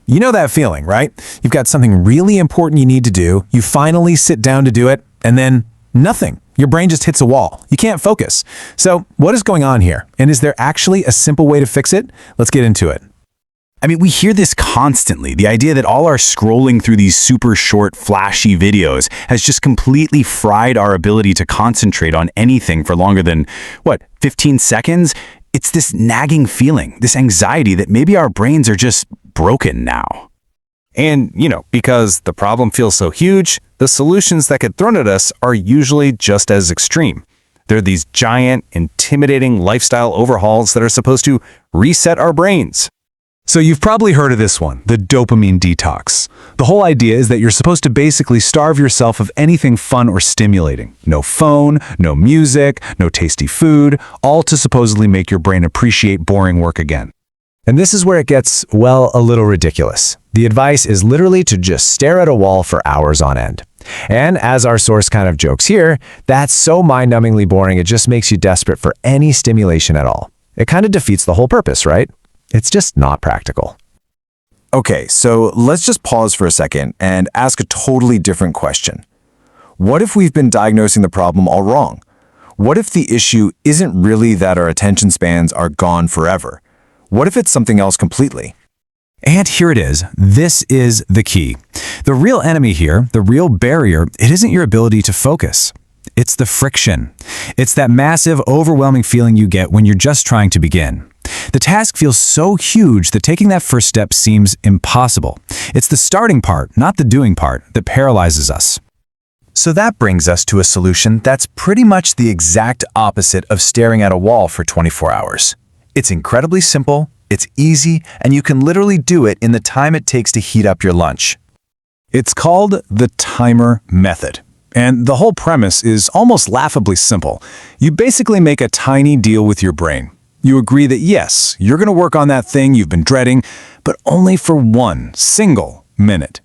You know that feeling, right? You've got something really important you need to do, you finally sit down to do it, and then nothing. Your brain just hits a wall. You can't focus. So what is going on here? And is there actually a simple way to fix it? Let's get into it. I mean, we hear this constantly, the idea that all our scrolling through these super short, flashy videos has just completely fried our ability to concentrate on anything for longer than, 15 seconds? It's this nagging feeling, this anxiety that maybe our brains are just broken now. And, because the problem feels so huge, the solutions that get thrown at us are usually just as extreme. They're these giant, intimidating lifestyle overhauls that are supposed to reset our brains. So you've probably heard of this one, the dopamine detox. The whole idea is that you're supposed to basically starve yourself of anything fun or stimulating. No phone, no music, no tasty food, all to supposedly make your brain appreciate boring work again. And this is where it gets, a little ridiculous. The advice is literally to just stare at a wall for hours on end. And as our source kind of jokes here, that's so mind-numbingly boring it just makes you desperate for any stimulation at all. It kind of defeats the whole purpose, right? It's just not practical. Okay, so let's just pause for a second and ask a totally different question. What if we've been diagnosing the problem all wrong? What if the issue isn't really that our attention spans are gone forever? What if it's something else completely? And here it is. This is the key. The real enemy here, the real barrier, it isn't your ability to focus. It's the friction. It's that massive, overwhelming feeling you get when you're just trying to begin. The task feels so huge that taking that first step seems impossible. It's the starting part, not the doing part, that paralyzes us. So that brings us to a solution that's pretty much the exact opposite of staring at a wall for 24 hours. It's incredibly simple, it's easy, and you can literally do it in the time it takes to heat up your lunch. It's called the timer method. And the whole premise is almost laughably simple. You basically make a tiny deal with your brain. You agree that yes, you're going to work on that thing you've been dreading, but only for 1 single minute.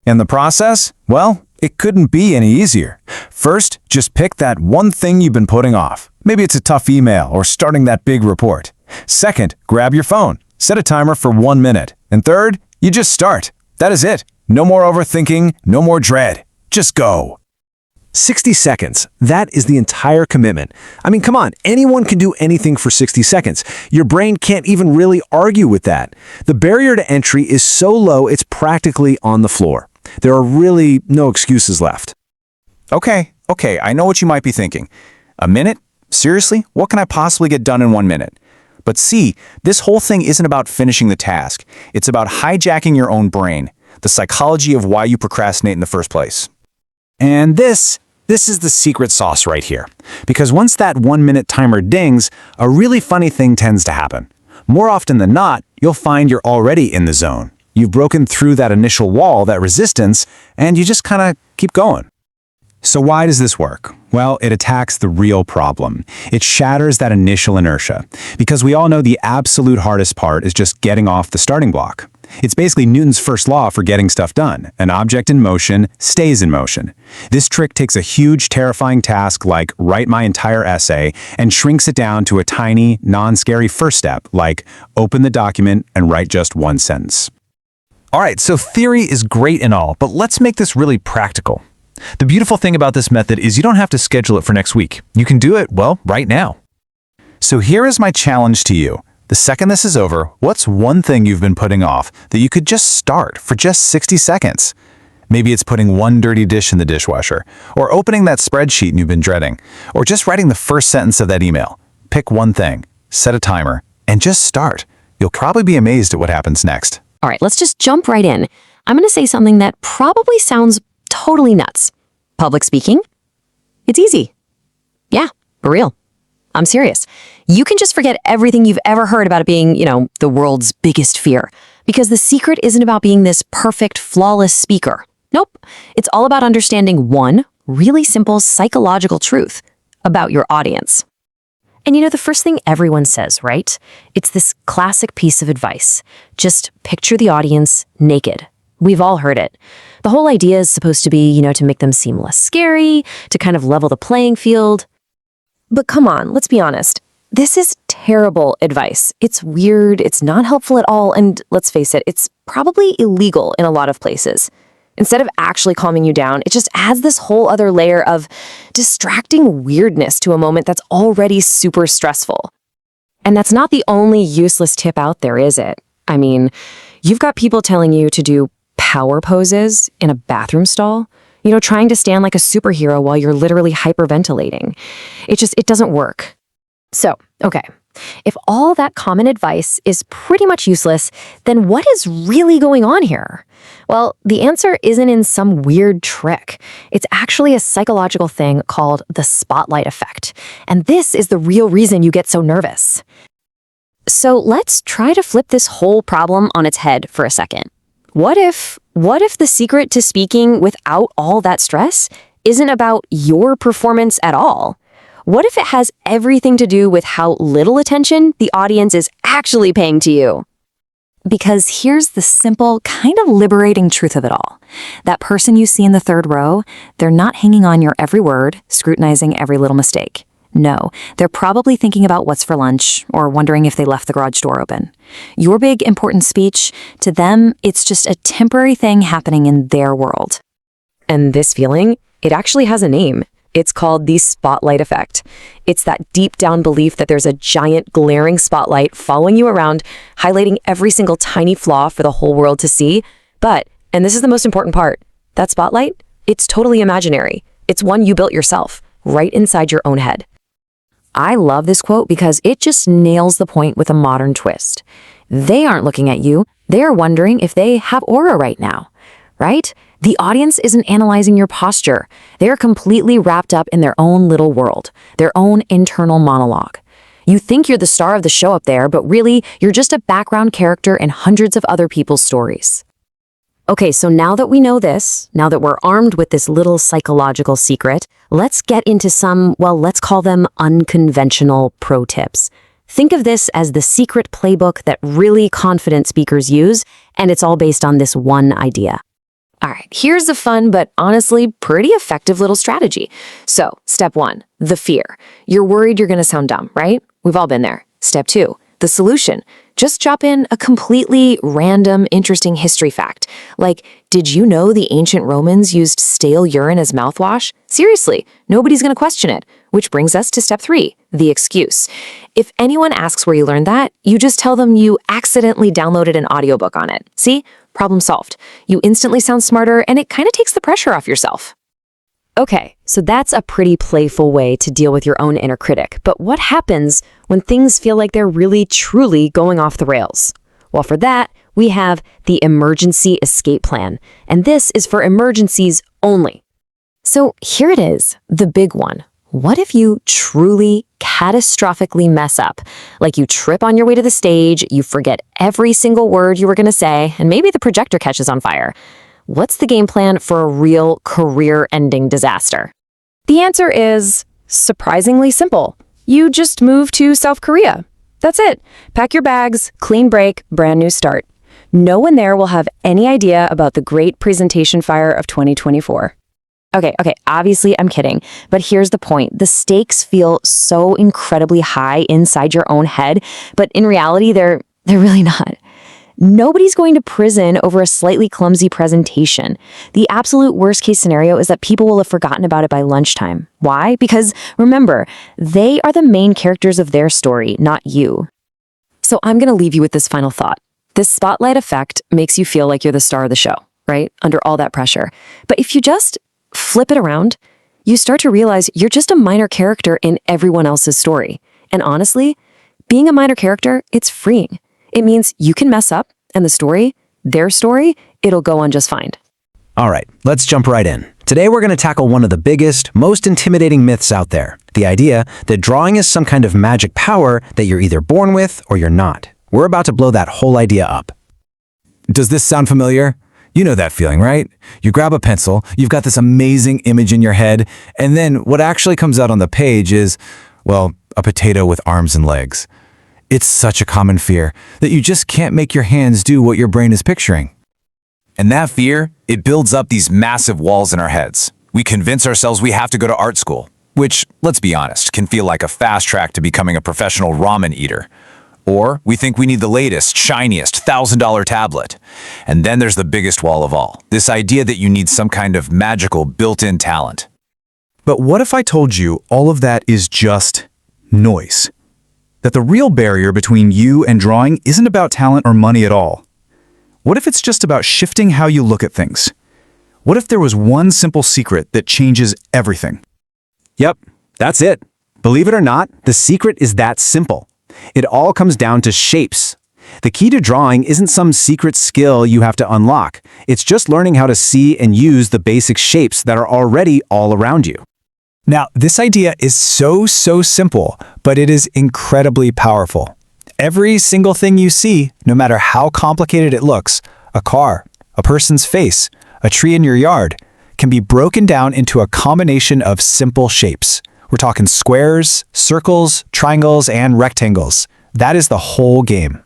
And the process? Well, it couldn't be any easier. First, just pick that one thing you've been putting off. Maybe it's a tough email or starting that big report. Second, grab your phone. Set a timer for 1 minute. And third, you just start. That is it. No more overthinking, no more dread. Just go. 60 seconds. That is the entire commitment. I mean, come on, anyone can do anything for 60 seconds. Your brain can't even really argue with that. The barrier to entry is so low, it's practically on the floor. There are really no excuses left. Okay, I know what you might be thinking. A minute? Seriously? What can I possibly get done in 1 minute? But see, this whole thing isn't about finishing the task. It's about hijacking your own brain, the psychology of why you procrastinate in the first place. And this is the secret sauce right here. Because once that 1 minute timer dings, a really funny thing tends to happen. More often than not, you'll find you're already in the zone. You've broken through that initial wall, that resistance, and you just kind of keep going. So why does this work? Well, it attacks the real problem. It shatters that initial inertia. Because we all know the absolute hardest part is just getting off the starting block. It's basically Newton's first law for getting stuff done. An object in motion stays in motion. This trick takes a huge, terrifying task like write my entire essay and shrinks it down to a tiny, non-scary first step like open the document and write just 1 sentence. All right, so theory is great and all, but let's make this really practical. The beautiful thing about this method is you don't have to schedule it for next week. You can do it, right now. So here is my challenge to you. The second this is over, what's one thing you've been putting off that you could just start for just 60 seconds? Maybe it's putting one dirty dish in the dishwasher, or opening that spreadsheet you've been dreading, or just writing the first sentence of that email. Pick one thing, set a timer, and just start. You'll probably be amazed at what happens next. All right, let's just jump right in. I'm going to say something that probably sounds totally nuts. Public speaking? It's easy. Yeah, for real. I'm serious. You can just forget everything you've ever heard about it being, the world's biggest fear. Because the secret isn't about being this perfect, flawless speaker. Nope. It's all about understanding one really simple psychological truth about your audience. And the first thing everyone says, right? It's this classic piece of advice. Just picture the audience naked. We've all heard it. The whole idea is supposed to be, to make them seem less scary, to kind of level the playing field. But come on, let's be honest. This is terrible advice. It's weird, it's not helpful at all, and let's face it, it's probably illegal in a lot of places. Instead of actually calming you down, it just adds this whole other layer of distracting weirdness to a moment that's already super stressful. And that's not the only useless tip out there, is it? I mean, you've got people telling you to do power poses in a bathroom stall, trying to stand like a superhero while you're literally hyperventilating. It doesn't work. So, okay, if all that common advice is pretty much useless, then what is really going on here? Well, the answer isn't in some weird trick. It's actually a psychological thing called the spotlight effect. And this is the real reason you get so nervous. So let's try to flip this whole problem on its head for a second. What if the secret to speaking without all that stress isn't about your performance at all? What if it has everything to do with how little attention the audience is actually paying to you? Because here's the simple, kind of liberating truth of it all. That person you see in the third row, they're not hanging on your every word, scrutinizing every little mistake. No, they're probably thinking about what's for lunch or wondering if they left the garage door open. Your big, important speech, to them, it's just a temporary thing happening in their world. And this feeling, it actually has a name. It's called the spotlight effect. It's that deep down belief that there's a giant glaring spotlight following you around, highlighting every single tiny flaw for the whole world to see. But, and this is the most important part, that spotlight, it's totally imaginary. It's one you built yourself, right inside your own head. I love this quote because it just nails the point with a modern twist. They aren't looking at you. They are wondering if they have aura right now, right? The audience isn't analyzing your posture. They are completely wrapped up in their own little world, their own internal monologue. You think you're the star of the show up there, but really, you're just a background character in hundreds of other people's stories. Okay, so now that we know this, now that we're armed with this little psychological secret, let's get into some, well, let's call them unconventional pro tips. Think of this as the secret playbook that really confident speakers use, and it's all based on this one idea. All right, here's a fun but honestly pretty effective little strategy. So, step 1, the fear. You're worried you're going to sound dumb, right? We've all been there. Step 2, the solution. Just drop in a completely random, interesting history fact. Like, did you know the ancient Romans used stale urine as mouthwash? Seriously, nobody's going to question it. Which brings us to step 3, the excuse. If anyone asks where you learned that, you just tell them you accidentally downloaded an audiobook on it. See? Problem solved. You instantly sound smarter, and it kind of takes the pressure off yourself. Okay, so that's a pretty playful way to deal with your own inner critic. But what happens when things feel like they're really, truly going off the rails? Well, for that, we have the emergency escape plan. And this is for emergencies only. So here it is, the big one. What if you truly, catastrophically mess up? Like you trip on your way to the stage, you forget every single word you were going to say, and maybe the projector catches on fire. What's the game plan for a real career-ending disaster? The answer is surprisingly simple. You just move to South Korea. That's it. Pack your bags, clean break, brand new start. No one there will have any idea about the great presentation fire of 2024. Okay, obviously I'm kidding, but here's the point. The stakes feel so incredibly high inside your own head, but in reality, they're really not. Nobody's going to prison over a slightly clumsy presentation. The absolute worst case scenario is that people will have forgotten about it by lunchtime. Why? Because remember, they are the main characters of their story, not you. So I'm going to leave you with this final thought. This spotlight effect makes you feel like you're the star of the show, right? Under all that pressure. But if you just flip it around, you start to realize you're just a minor character in everyone else's story. And honestly, being a minor character, it's freeing. It means you can mess up, and the story, their story, it'll go on just fine. All right, let's jump right in. Today we're going to tackle one of the biggest, most intimidating myths out there. The idea that drawing is some kind of magic power that you're either born with or you're not. We're about to blow that whole idea up. Does this sound familiar? You know that feeling, right? You grab a pencil, you've got this amazing image in your head, and then what actually comes out on the page is, well, a potato with arms and legs. It's such a common fear that you just can't make your hands do what your brain is picturing. And that fear, it builds up these massive walls in our heads. We convince ourselves we have to go to art school. which, let's be honest, can feel like a fast track to becoming a professional ramen eater. Or we think we need the latest, shiniest, $1,000 tablet. And then there's the biggest wall of all, this idea that you need some kind of magical built-in talent. But what if I told you all of that is just noise? That the real barrier between you and drawing isn't about talent or money at all? What if it's just about shifting how you look at things? What if there was one simple secret that changes everything? Yep, that's it. Believe it or not, the secret is that simple. It all comes down to shapes. The key to drawing isn't some secret skill you have to unlock. It's just learning how to see and use the basic shapes that are already all around you. Now, this idea is so simple, but it is incredibly powerful. Every single thing you see, no matter how complicated it looks, a car, a person's face, a tree in your yard, can be broken down into a combination of simple shapes. We're talking squares, circles, triangles, and rectangles. That is the whole game.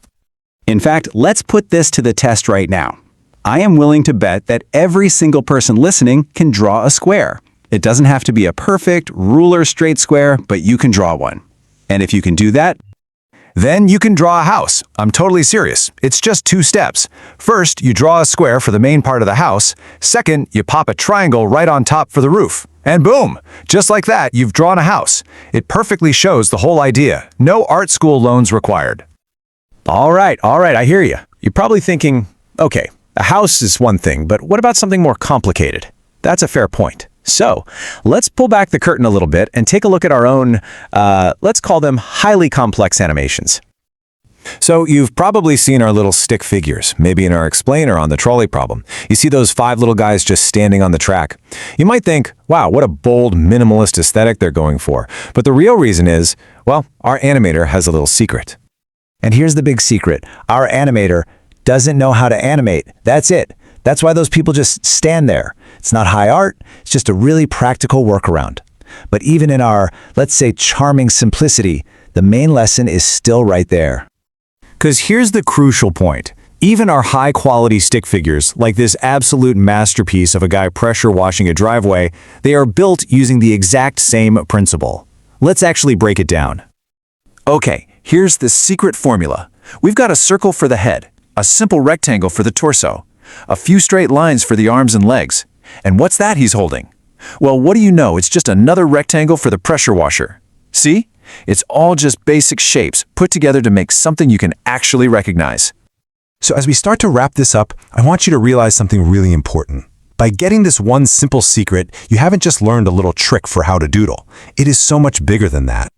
In fact, let's put this to the test right now. I am willing to bet that every single person listening can draw a square. It doesn't have to be a perfect, ruler straight square, but you can draw one. And if you can do that, then you can draw a house. I'm totally serious. It's just 2 steps. First, you draw a square for the main part of the house. Second, you pop a triangle right on top for the roof. And boom! Just like that, you've drawn a house. It perfectly shows the whole idea. No art school loans required. all right, I hear you. You're probably thinking, okay, a house is one thing, but what about something more complicated? That's a fair point. So let's pull back the curtain a little bit and take a look at our own, let's call them highly complex animations. So you've probably seen our little stick figures, maybe in our explainer on the trolley problem. You see those 5 little guys just standing on the track. You might think, wow, what a bold, minimalist aesthetic they're going for. But the real reason is, well, our animator has a little secret. And here's the big secret. Our animator doesn't know how to animate. That's it. That's why those people just stand there. It's not high art. It's just a really practical workaround. But even in our, let's say, charming simplicity, the main lesson is still right there. Because here's the crucial point. Even our high-quality stick figures, like this absolute masterpiece of a guy pressure washing a driveway, they are built using the exact same principle. Let's actually break it down. Okay, here's the secret formula. We've got a circle for the head, a simple rectangle for the torso, a few straight lines for the arms and legs. And what's that he's holding? Well, what do you know? It's just another rectangle for the pressure washer. See? It's all just basic shapes put together to make something you can actually recognize. So as we start to wrap this up, I want you to realize something really important. By getting this one simple secret, you haven't just learned a little trick for how to doodle. It is so much bigger than that.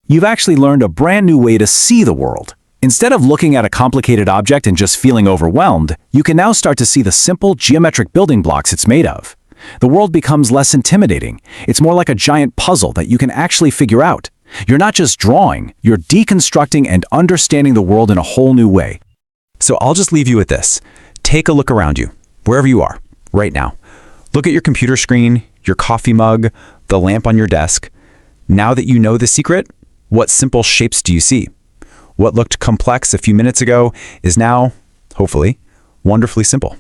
You've actually learned a brand new way to see the world. Instead of looking at a complicated object and just feeling overwhelmed, you can now start to see the simple geometric building blocks it's made of. The world becomes less intimidating. It's more like a giant puzzle that you can actually figure out. You're not just drawing, you're deconstructing and understanding the world in a whole new way. So I'll just leave you with this. Take a look around you, wherever you are, right now. Look at your computer screen, your coffee mug, the lamp on your desk. Now that you know the secret, what simple shapes do you see? What looked complex a few minutes ago is now, hopefully, wonderfully simple.